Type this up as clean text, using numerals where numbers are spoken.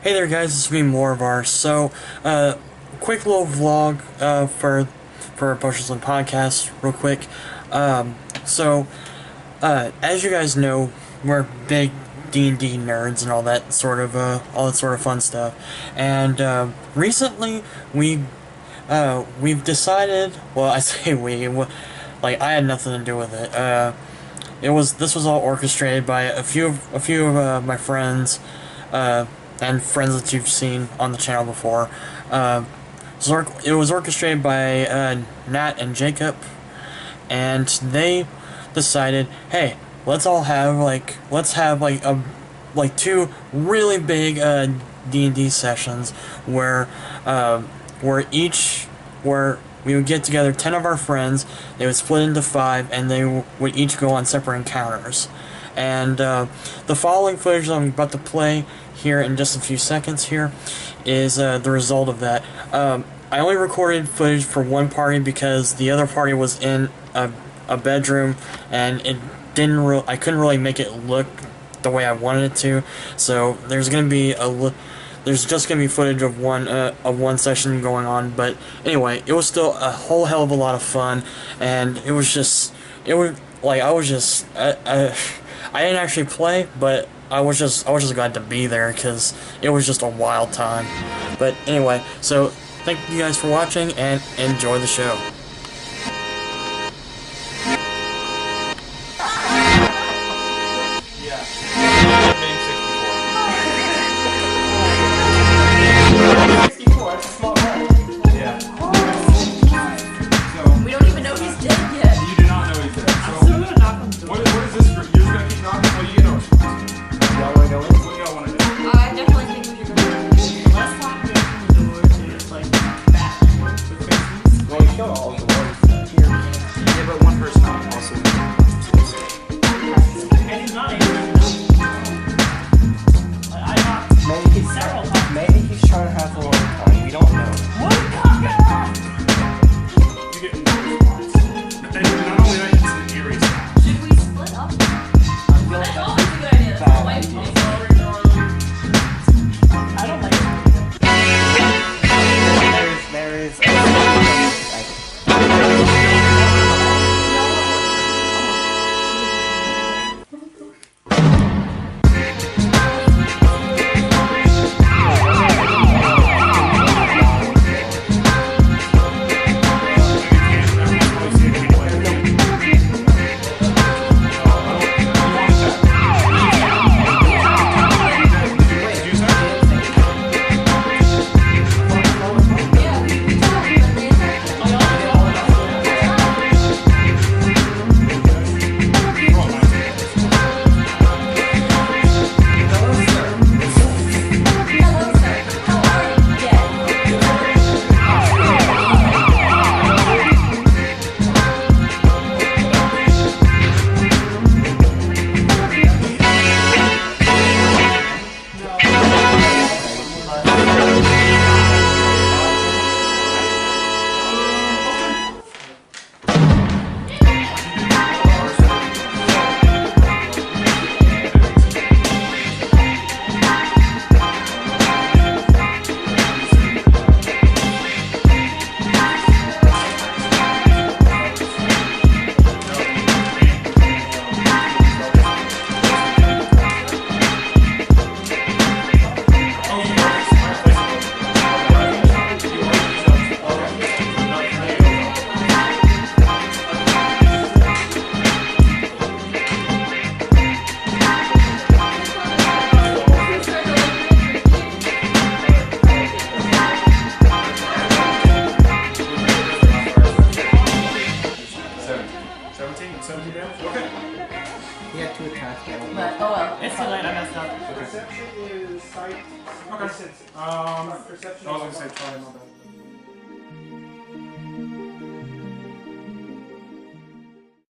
Hey there guys, this is me, Morevlog. So, quick little vlog for Potions and Podcast, real quick. As you guys know, we're big D&D nerds and all that sort of fun stuff. And recently we've decided. Well, I say we, like I had nothing to do with it. This was all orchestrated by a few of my friends. And friends that you've seen on the channel before. It was orchestrated by Nat and Jacob, and they decided, hey, let's have two really big D&D sessions where we would get together 10 of our friends. They would split into 5, and they would each go on separate encounters. And the following footage I'm about to play here in just a few seconds here is the result of that. I only recorded footage for one party because the other party was in a bedroom, and I couldn't really make it look the way I wanted it to. So there's just gonna be footage of one session going on. But anyway, it was still a whole hell of a lot of fun, and I didn't actually play, but I was just glad to be there because it was just a wild time. But anyway, so thank you guys for watching and enjoy the show. Maybe he's trying to have a long time. We don't know. You get not only that, it's an eerie sound. Should we split up? That's always a good idea. That's my wife told me. I don't like it. There is he had 2 attacks. But, oh well. It's too late, I messed up. Perception is sight. Okay. I was gonna say try, my bad.